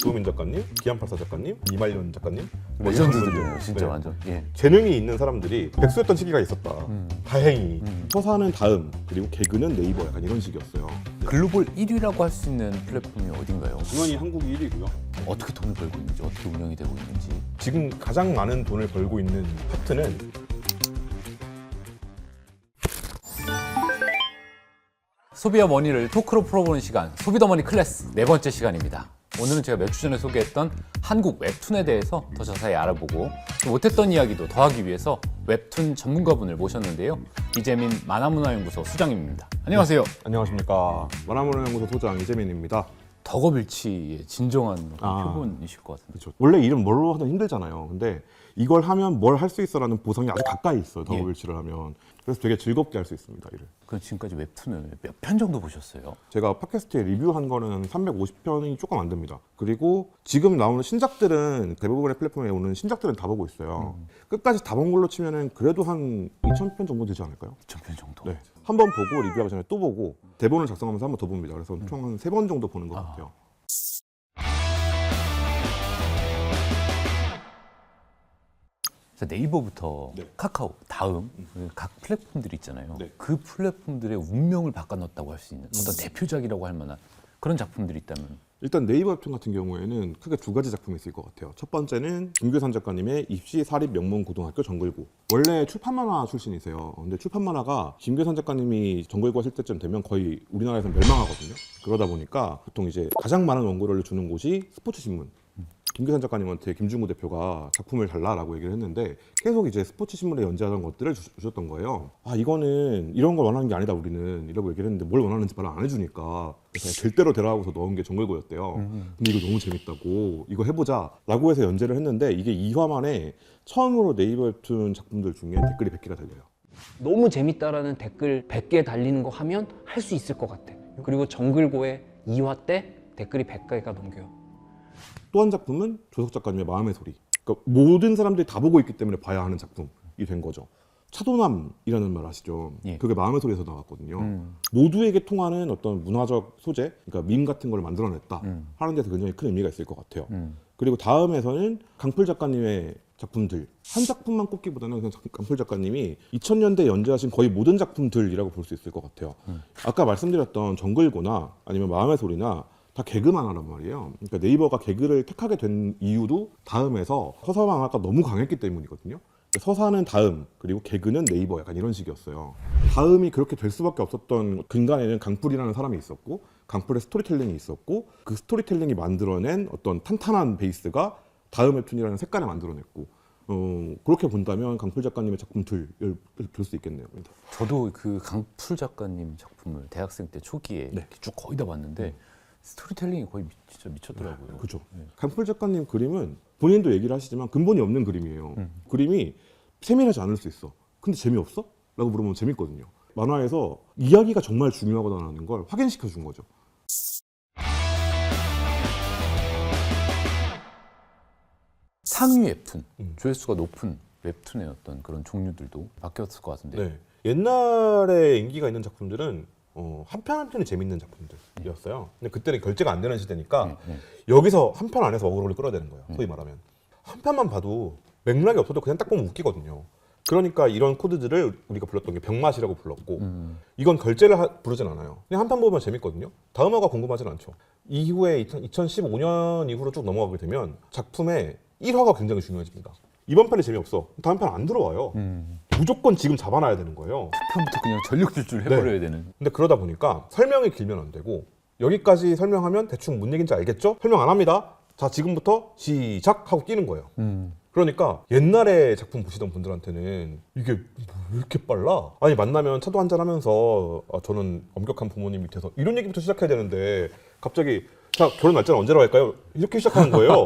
주호민 작가님, 기안팔사 작가님, 이말년 작가님 레전드들이에요, 진짜 네. 완전. 예. 재능이 있는 사람들이 백수였던 시기가 있었다. 다행히 서사는 다음 그리고 개그는 네이버 약간 이런 식이었어요. 글로벌 1위라고 할 수 있는 플랫폼이 어딘가요? 당연히 한국이 1위고요. 어떻게 돈을 벌고 있는지, 어떻게 운영이 되고 있는지. 지금 가장 많은 돈을 벌고 있는 파트는 소비와 머니를 토크로 풀어보는 시간, 소비더머니 클래스 네 번째 시간입니다. 오늘은 제가 몇 주 전에 소개했던 한국 웹툰에 대해서 더 자세히 알아보고 또 못했던 이야기도 더하기 위해서 웹툰 전문가분을 모셨는데요. 이재민 만화문화연구소 수장님입니다. 안녕하세요. 안녕하십니까. 만화문화연구소 소장 이재민입니다. 덕업일치의 진정한 표본이실 것 같은데. 그렇죠. 원래 이름 뭘로 하든 힘들잖아요. 근데 이걸 하면 뭘 할 수 있어라는 보상이 아주 가까이 있어요. 더블일치를 하면. 그래서 되게 즐겁게 할 수 있습니다. 일을. 그럼 지금까지 웹툰을 몇 편 정도 보셨어요? 제가 팟캐스트에 리뷰한 거는 350편이 조금 안 됩니다. 그리고 지금 나오는 신작들은 대부분의 플랫폼에 오는 신작들은 다 보고 있어요. 끝까지 다 본 걸로 치면은 그래도 한 2,000편 정도 되지 않을까요? 2,000편 정도? 네. 한 번 보고 리뷰하기 전에 또 보고 대본을 작성하면서 한 번 더 봅니다. 그래서 총 한 3번 정도 보는 것 같아요. 네이버부터 네. 카카오, 다음 각 플랫폼들이 있잖아요. 네. 그 플랫폼들의 운명을 바꿔놨다고 할 수 있는 어떤 대표작이라고 할 만한 그런 작품들이 있다면 일단 네이버 웹툰 같은 경우에는 크게 두 가지 작품이 있을 것 같아요. 첫 번째는 김규산 작가님의 입시 사립 명문 고등학교 정글고. 원래 출판 만화 출신이세요. 근데 출판 만화가 김규산 작가님이 정글고 하실 때쯤 되면 거의 우리나라에서 멸망하거든요. 그러다 보니까 보통 이제 가장 많은 원고료를 주는 곳이 스포츠 신문. 김규산 작가님한테 김중구 대표가 작품을 달라라고 얘기를 했는데 계속 이제 스포츠 신문에 연재하던 것들을 주셨던 거예요. 아 이거는 이런 걸 원하는 게 아니다 우리는 이라고 얘기를 했는데 뭘 원하는지 말을 안 해주니까 그래서 될 대로 되라고서 넣은 게 정글고였대요. 근데 이거 너무 재밌다고 이거 해보자라고 해서 연재를 했는데 이게 2화 만에 처음으로 네이버 웹툰 작품들 중에 댓글이 100개가 달려요. 너무 재밌다라는 댓글 100개 달리는 거 하면 할 수 있을 것 같아. 그리고 정글고의 2화 때 댓글이 100개가 넘겨요. 또 한 작품은 조석 작가님의 마음의 소리. 그러니까 모든 사람들이 다 보고 있기 때문에 봐야 하는 작품이 된 거죠. 차도남이라는 말 아시죠? 예. 그게 마음의 소리에서 나왔거든요. 모두에게 통하는 어떤 문화적 소재, 그러니까 밈 같은 걸 만들어냈다 하는 데서 굉장히 큰 의미가 있을 것 같아요. 그리고 다음에서는 강풀 작가님의 작품들 한 작품만 꼽기보다는 그냥 강풀 작가님이 2000년대 연재하신 거의 모든 작품들이라고 볼 수 있을 것 같아요. 아까 말씀드렸던 정글고나 아니면 마음의 소리나 다 개그 만화란 말이에요. 그러니까 네이버가 개그를 택하게 된 이유도 다음에서 서사 만화가 너무 강했기 때문이거든요. 서사는 다음, 그리고 개그는 네이버 약간 이런 식이었어요. 다음이 그렇게 될 수밖에 없었던 근간에는 강풀이라는 사람이 있었고 강풀의 스토리텔링이 있었고 그 스토리텔링이 만들어낸 어떤 탄탄한 베이스가 다음 웹툰이라는 색깔을 만들어냈고 그렇게 본다면 강풀 작가님의 작품들을 볼 수 있겠네요. 저도 그 강풀 작가님 작품을 대학생 때 초기에 네. 쭉 거의 다 봤는데 스토리텔링이 거의 진짜 미쳤더라고요. 그렇죠. 강풀 작가님 그림은 본인도 얘기를 하시지만 근본이 없는 그림이에요. 그림이 세밀하지 않을 수 있어. 근데 재미없어? 라고 물어보면 재밌거든요. 만화에서 이야기가 정말 중요하다는 걸 확인시켜 준 거죠. 상위 웹툰, 조회수가 높은 웹툰의 어떤 그런 종류들도 바뀌었을 것 같은데. 네. 옛날에 인기가 있는 작품들은 한 편 한 편이 재밌는 작품들이었어요. 근데 그때는 결제가 안 되는 시대니까 여기서 한 편 안에서 어그로를 끌어야 되는 거예요. 소위 말하면. 한 편만 봐도 맥락이 없어도 그냥 딱 보면 웃기거든요. 그러니까 이런 코드들을 우리가 불렀던 게 병맛이라고 불렀고 이건 결제를 부르진 않아요. 그냥 한 편 보면 재밌거든요. 다음 화가 궁금하진 않죠. 이후에 2015년 이후로 쭉 넘어가게 되면 작품의 1화가 굉장히 중요해집니다. 이번 편이 재미없어. 다음 편 안 들어와요. 무조건 지금 잡아놔야 되는 거예요. 처음부터 그냥 전력 질주를 해버려야 되는. 근데 그러다 보니까 설명이 길면 안 되고 여기까지 설명하면 대충 뭔 얘기인지 알겠죠? 설명 안 합니다. 자 지금부터 시작 하고 끼는 거예요. 그러니까 옛날에 작품 보시던 분들한테는 이게 왜 이렇게 빨라? 아니 만나면 차도 한잔 하면서 저는 엄격한 부모님 밑에서 이런 얘기부터 시작해야 되는데 갑자기 자 결혼 날짜는 언제로 할까요? 이렇게 시작하는 거예요.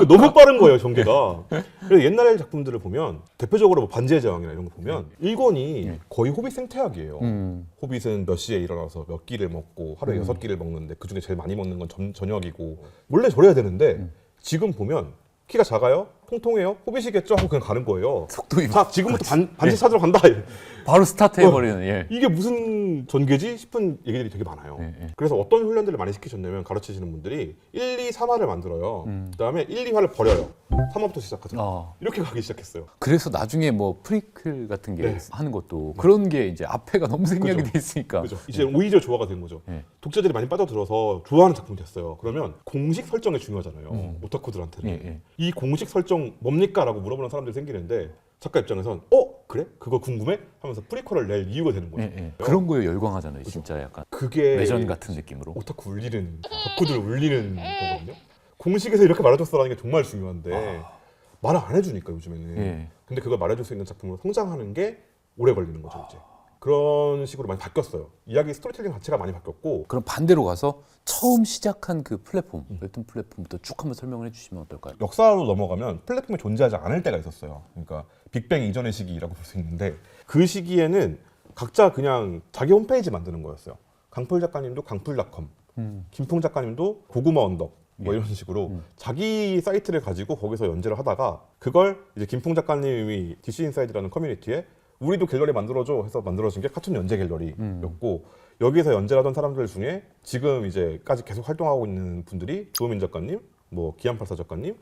너무 빠른 거예요 전개가. 그래서 옛날 작품들을 보면 대표적으로 뭐 반지의 제왕이나 이런 거 보면 1권이 거의 호빗 생태학이에요. 호빗은 몇 시에 일어나서 몇 끼를 먹고 하루에 6끼를 먹는데 그중에 제일 많이 먹는 건 저녁이고 원래 저래야 되는데 지금 보면 키가 작아요? 통통해요? 호빗이겠죠? 하고 그냥 가는 거예요. 속도이 자, 지금부터 반지 찾으러 간다. 바로 스타트 해버리는. 예. 이게 무슨 전개지 싶은 얘기들이 되게 많아요. 예. 그래서 어떤 훈련들을 많이 시키셨냐면 가르치시는 분들이 1, 2, 3화를 만들어요. 그다음에 1, 2화를 버려요. 3화부터 시작하죠. 이렇게 가기 시작했어요. 그래서 나중에 뭐 프리클 같은 게 네. 하는 것도 그런 게 이제 앞에가 너무 생략이 그죠. 돼 있으니까. 그죠. 이제 오히려 조화가 된 거죠. 예. 독자들이 많이 빠져들어서 좋아하는 작품이 됐어요. 그러면 공식 설정이 중요하잖아요. 오타쿠들한테는. 예. 이 공식 설정 뭡니까? 라고 물어보는 사람들이 생기는데 작가 입장에선 그래? 그거 궁금해? 하면서 프리퀄을 낼 이유가 되는 거죠. 그런 거에 열광하잖아요. 진짜 약간 그게 외전 같은 느낌으로. 오타쿠 울리는, 덕후들 울리는 거거든요. 공식에서 이렇게 말해줬어라는 게 정말 중요한데 말을 안 해주니까 요즘에는. 예. 근데 그걸 말해줄 수 있는 작품으로 성장하는 게 오래 걸리는 거죠 이제. 그런 식으로 많이 바뀌었어요. 이야기 스토리텔링 자체가 많이 바뀌었고. 그럼 반대로 가서 처음 시작한 그 플랫폼, 웹툰 플랫폼부터 쭉 한번 설명을 해주시면 어떨까요? 역사로 넘어가면 플랫폼이 존재하지 않을 때가 있었어요. 그러니까 빅뱅 이전의 시기라고 볼 수 있는데 그 시기에는 각자 그냥 자기 홈페이지 만드는 거였어요. 강풀 작가님도 강풀닷컴, 김풍 작가님도 고구마 언덕 뭐 이런 식으로 자기 사이트를 가지고 거기서 연재를 하다가 그걸 이제 김풍 작가님이 DC 인사이드라는 커뮤니티에 우리도 갤러리 만들어줘 해서 만들어진 게 카툰 연재 갤러리였고 여기서 연재를 하던 사람들 중에 지금 이제까지 계속 활동하고 있는 분들이 조우민 작가님, 뭐 기안팔사 작가님,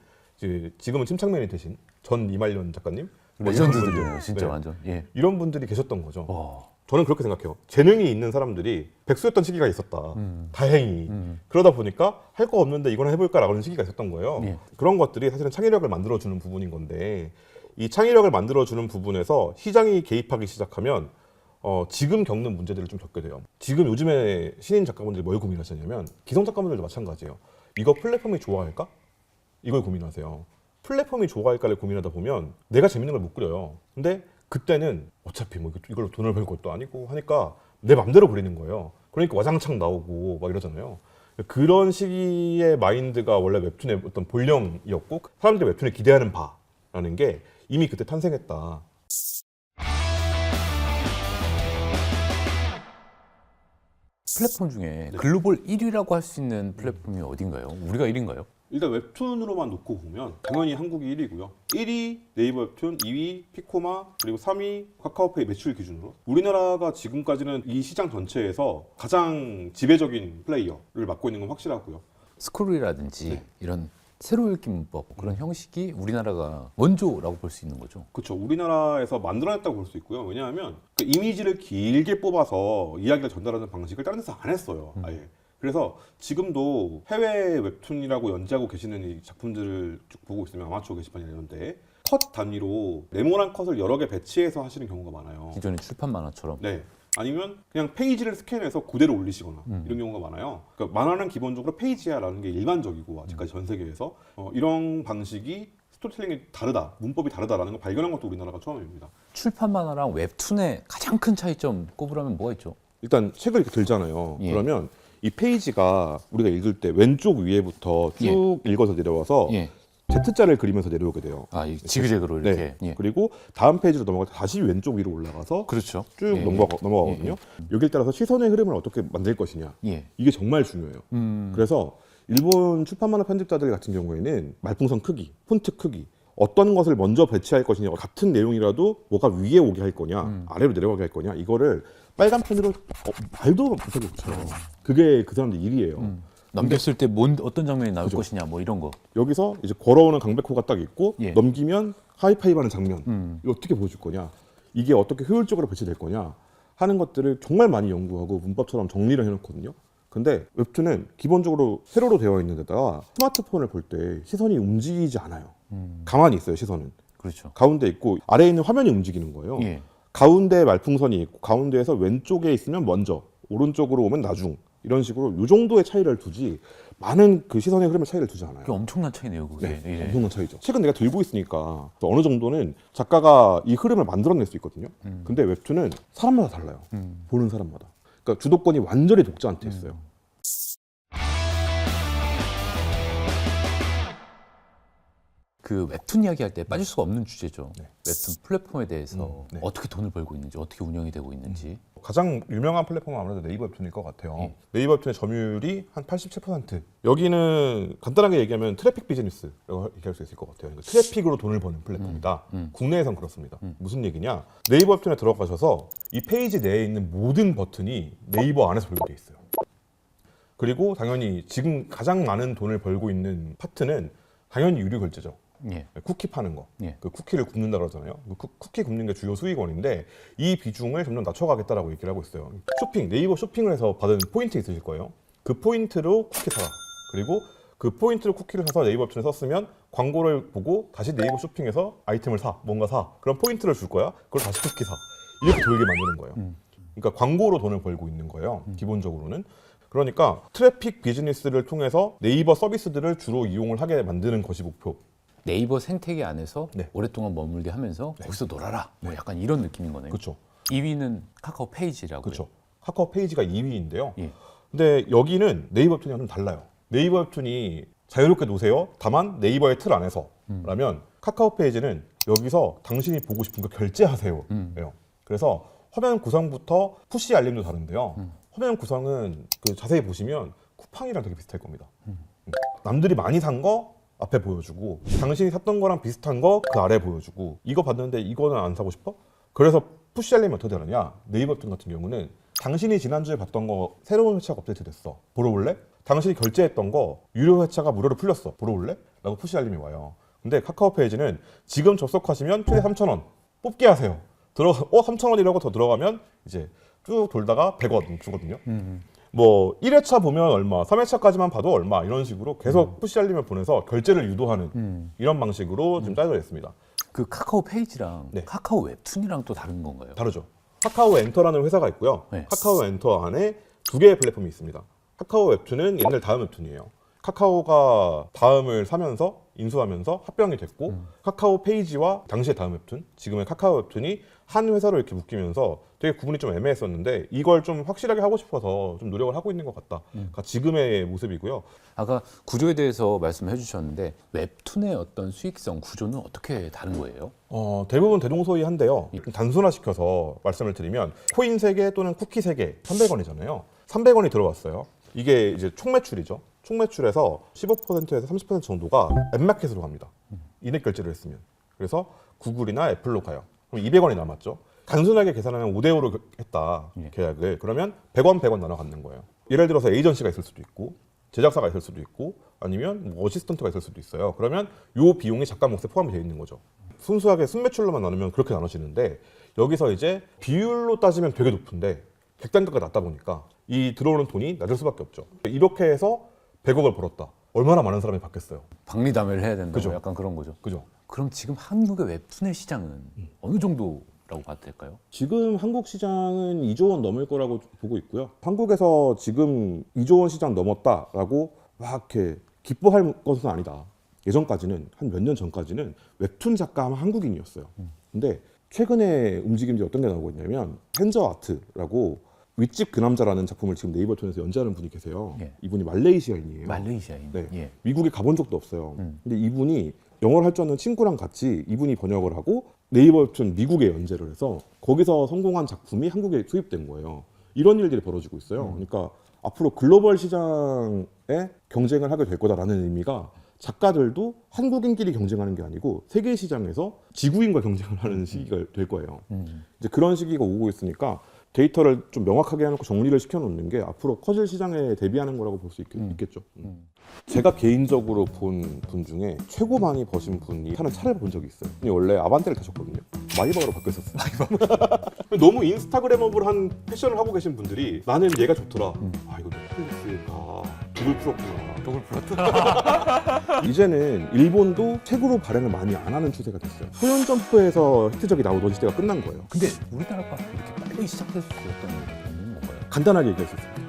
지금은 침착맨이 되신 전 이말년 작가님, 뭐 이런 레전드들이에요, 분들, 진짜 네. 완전. 예. 이런 분들이 계셨던 거죠. 와. 저는 그렇게 생각해요. 재능이 있는 사람들이 백수였던 시기가 있었다. 다행히. 그러다 보니까 할 거 없는데 이거나 해볼까라는 시기가 있었던 거예요. 예. 그런 것들이 사실은 창의력을 만들어주는 부분인 건데 이 창의력을 만들어주는 부분에서 시장이 개입하기 시작하면 지금 겪는 문제들을 좀 겪게 돼요. 지금 요즘에 신인 작가분들이 뭘 고민하시냐면 기성 작가분들도 마찬가지예요. 이거 플랫폼이 좋아할까? 이걸 고민하세요. 플랫폼이 좋아할까를 고민하다 보면 내가 재밌는 걸 못 그려요. 근데 그때는 어차피 뭐 이걸로 돈을 벌 것도 아니고 하니까 내 맘대로 그리는 거예요. 그러니까 와장창 나오고 막 이러잖아요. 그런 시기의 마인드가 원래 웹툰의 어떤 본령이었고 사람들이 웹툰에 기대하는 바라는 게 이미 그때 탄생했다. 플랫폼 중에 글로벌 1위라고 할 수 있는 플랫폼이 어딘가요? 우리가 1위인가요? 일단 웹툰으로만 놓고 보면 당연히 한국이 1위고요. 1위 네이버 웹툰, 2위 피코마, 그리고 3위 카카오페이 매출 기준으로 우리나라가 지금까지는 이 시장 전체에서 가장 지배적인 플레이어를 맡고 있는 건 확실하고요. 스크롤이라든지 이런 새로 읽기 문법 그런 형식이 우리나라가 원조라고 볼 수 있는 거죠. 그렇죠. 우리나라에서 만들어냈다고 볼 수 있고요. 왜냐하면 그 이미지를 길게 뽑아서 이야기를 전달하는 방식을 다른 데서 안 했어요. 아예. 그래서 지금도 해외 웹툰이라고 연재하고 계시는 이 작품들을 쭉 보고 있으면 아마추어 게시판이나 이런데 컷 단위로 네모난 컷을 여러 개 배치해서 하시는 경우가 많아요. 기존의 출판 만화처럼. 네. 아니면 그냥 페이지를 스캔해서 그대로 올리시거나 이런 경우가 많아요. 그러니까 만화는 기본적으로 페이지야라는 게 일반적이고 아직까지 전 세계에서 이런 방식이 스토리텔링이 다르다, 문법이 다르다라는 걸 발견한 것도 우리나라가 처음입니다. 출판 만화랑 웹툰의 가장 큰 차이점 꼽으라면 뭐가 있죠? 일단 책을 이렇게 들잖아요. 예. 그러면 이 페이지가 우리가 읽을 때 왼쪽 위에부터 쭉 읽어서 내려와서 예. Z자를 그리면서 내려오게 돼요. 아, 이 지그재그로 이렇게. 네. 예. 그리고 다음 페이지로 넘어갈 때 다시 왼쪽 위로 올라가서 그렇죠. 쭉 예. 넘어가거든요. 여기에 따라서 시선의 흐름을 어떻게 만들 것이냐. 예. 이게 정말 중요해요. 그래서 일본 출판 만화 편집자들 같은 경우에는 말풍선 크기, 폰트 크기, 어떤 것을 먼저 배치할 것이냐, 같은 내용이라도 뭐가 위에 오게 할 거냐, 아래로 내려가게 할 거냐, 이거를 빨간 펜으로 말도 못하게 붙여요. 그게 그 사람들 일이에요. 넘겼을 때 어떤 장면이 나올 것이냐 뭐 이런 거. 여기서 이제 걸어오는 강백호가 딱 있고 예. 넘기면 하이파이브하는 장면, 이거 어떻게 보여줄 거냐, 이게 어떻게 효율적으로 배치될 거냐 하는 것들을 정말 많이 연구하고 문법처럼 정리를 해놓거든요. 근데 웹툰은 기본적으로 세로로 되어 있는 데다가 스마트폰을 볼 때 시선이 움직이지 않아요. 가만히 있어요, 시선은. 그렇죠. 가운데 있고 아래에 있는 화면이 움직이는 거예요. 예. 가운데 말풍선이 있고 가운데에서 왼쪽에 있으면 먼저, 오른쪽으로 오면 나중, 이런 식으로 이 정도의 차이를 두지 많은 그 시선의 흐름의 차이를 두지 않아요. 그게 엄청난 차이네요, 그게. 네, 예. 엄청난 차이죠. 책은 내가 들고 있으니까 어느 정도는 작가가 이 흐름을 만들어낼 수 있거든요. 근데 웹툰은 사람마다 달라요. 보는 사람마다. 그러니까 주도권이 완전히 독자한테 있어요. 그 웹툰 이야기할 때 빠질 수가 없는 주제죠. 네. 웹툰 플랫폼에 대해서 네. 어떻게 돈을 벌고 있는지, 어떻게 운영이 되고 있는지. 가장 유명한 플랫폼은 아무래도 네이버 웹툰일 것 같아요. 예. 네이버 웹툰의 점유율이 한 87%. 여기는 간단하게 얘기하면 트래픽 비즈니스라고 얘기할 수 있을 것 같아요. 그러니까 트래픽으로 돈을 버는 플랫폼이다. 국내에선 그렇습니다. 무슨 얘기냐? 네이버 웹툰에 들어가셔서 이 페이지 내에 있는 모든 버튼이 네이버 안에서 벌게 돼 있어요. 그리고 당연히 지금 가장 많은 돈을 벌고 있는 파트는 당연히 유료 결제죠. 예. 쿠키 파는 거, 예. 그 쿠키를 굽는다 그러잖아요. 그 쿠키 굽는 게 주요 수익원인데 이 비중을 점점 낮춰가겠다라고 얘기를 하고 있어요. 쇼핑, 네이버 쇼핑을 해서 받은 포인트 있으실 거예요. 그 포인트로 쿠키 사라. 그리고 그 포인트로 쿠키를 사서 네이버 웹툰에 썼으면 광고를 보고 다시 네이버 쇼핑에서 아이템을 사, 뭔가 사. 그럼 포인트를 줄 거야. 그걸 다시 쿠키 사. 이렇게 돌게 만드는 거예요. 그러니까 광고로 돈을 벌고 있는 거예요. 기본적으로는. 그러니까 트래픽 비즈니스를 통해서 네이버 서비스들을 주로 이용을 하게 만드는 것이 목표. 네이버 생태계 안에서 네. 오랫동안 머물게 하면서 거기서 놀아라. 뭐 약간 이런 느낌인 거네요. 그렇죠. 2위는 카카오 페이지라고요. 그렇죠. 카카오 페이지가 2위인데요. 예. 근데 여기는 네이버 웹툰이랑 좀 달라요. 네이버 웹툰이 자유롭게 노세요. 다만 네이버의 틀 안에서라면 카카오 페이지는 여기서 당신이 보고 싶은 거 결제하세요. 예요. 그래서 화면 구성부터 푸시 알림도 다른데요. 화면 구성은 그 자세히 보시면 쿠팡이랑 되게 비슷할 겁니다. 남들이 많이 산 거 앞에 보여주고 당신이 샀던 거랑 비슷한 거 그 아래 보여주고 이거 봤는데 이거는 안 사고 싶어? 그래서 푸시 알림이 어떻게 되느냐? 네이버 웹툰 같은 경우는 당신이 지난주에 봤던 거 새로운 회차가 업데이트 됐어. 보러 올래? 당신이 결제했던 거 유료 회차가 무료로 풀렸어. 보러 올래? 라고 푸시 알림이 와요. 근데 카카오 페이지는 지금 접속하시면 최대 3,000원 뽑기 하세요. 3,000원이라고 더 들어가면 이제 쭉 돌다가 100원 주거든요. 뭐 1회차 보면 얼마, 3회차까지만 봐도 얼마 이런 식으로 계속 푸시 알림을 보내서 결제를 유도하는 이런 방식으로 지금 짜여져 있습니다. 그 카카오 페이지랑 네. 카카오 웹툰이랑 또 다른 건가요? 다르죠. 카카오 엔터라는 회사가 있고요. 네. 카카오 엔터 안에 두 개의 플랫폼이 있습니다. 카카오 웹툰은 옛날 다음 웹툰이에요. 카카오가 다음을 사면서 인수하면서 합병이 됐고 카카오 페이지와 당시의 다음 웹툰, 지금의 카카오 웹툰이 한 회사로 이렇게 묶이면서 되게 구분이 좀 애매했었는데 이걸 좀 확실하게 하고 싶어서 좀 노력을 하고 있는 것 같다. 그러니까 지금의 모습이고요. 아까 구조에 대해서 말씀해 주셨는데 웹툰의 어떤 수익성 구조는 어떻게 다른 거예요? 대부분 대동소이한데요. 좀 단순화시켜서 말씀을 드리면 코인 3개 또는 쿠키 3개 300원이잖아요. 300원이 들어왔어요. 이게 이제 총 매출이죠. 총 매출에서 15%에서 30% 정도가 앱마켓으로 갑니다. 인앱 결제를 했으면. 그래서 구글이나 애플로 가요. 그럼 200원이 남았죠. 단순하게 계산하면 5대5로 했다, 계약을. 그러면 100원, 100원 나눠 갖는 거예요. 예를 들어서 에이전시가 있을 수도 있고 제작사가 있을 수도 있고 아니면 뭐 어시스턴트가 있을 수도 있어요. 그러면 요 비용이 작가 몫에 포함이 되어 있는 거죠. 순수하게 순매출로만 나누면 그렇게 나눠지는데 여기서 이제 비율로 따지면 되게 높은데 객단가가 낮다 보니까 이 들어오는 돈이 낮을 수밖에 없죠. 이렇게 해서 100억을 벌었다. 얼마나 많은 사람이 받겠어요. 박리담회를 해야 된다고 그죠. 약간 그런 거죠. 그죠? 그럼 지금 한국의 웹툰의 시장은 어느 정도라고 봐도 될까요? 지금 한국 시장은 2조 원 넘을 거라고 보고 있고요. 한국에서 지금 2조 원 시장 넘었다라고 막 이렇게 기뻐할 것은 아니다. 예전까지는 한 몇 년 전까지는 웹툰 작가 하면 한국인이었어요. 근데 최근에 움직임들이 어떤 게 나오고 있냐면 henjo 아트라고 윗집 그 남자라는 작품을 지금 네이버 톤에서 연재하는 분이 계세요. 예. 이분이 말레이시아인이에요. 말레이시아인. 네. 예. 미국에 가본 적도 없어요. 근데 이분이 영어를 할 줄 아는 친구랑 같이 이분이 번역을 하고 네이버 웹툰 미국에 연재를 해서 거기서 성공한 작품이 한국에 수입된 거예요. 이런 일들이 벌어지고 있어요. 그러니까 앞으로 글로벌 시장에 경쟁을 하게 될 거다라는 의미가 작가들도 한국인끼리 경쟁하는 게 아니고 세계 시장에서 지구인과 경쟁을 하는 시기가 될 거예요. 이제 그런 시기가 오고 있으니까 데이터를 좀 명확하게 해놓고 정리를 시켜놓는 게 앞으로 커질 시장에 대비하는 거라고 볼 수 있겠죠. 제가 개인적으로 본 분 중에 최고 많이 버신 분이 타는 차를 본 적이 있어요. 분이 원래 아반떼를 타셨거든요. 마이바흐로 바뀌었었어요. 너무 인스타그래머블한 패션을 하고 계신 분들이 나는 얘가 좋더라. 아 이거 넷플릭스가 독을 풀었구나. 독을 풀었다. 이제는 일본도 책으로 발행을 많이 안 하는 추세가 됐어요. 소년 점프에서 히트작이 나오던 시대가 끝난 거예요. 근데 우리나라가 이렇게 빨리 시작될 수 있었던 이유는 뭔가요? 간단하게 얘기할 수 있어요.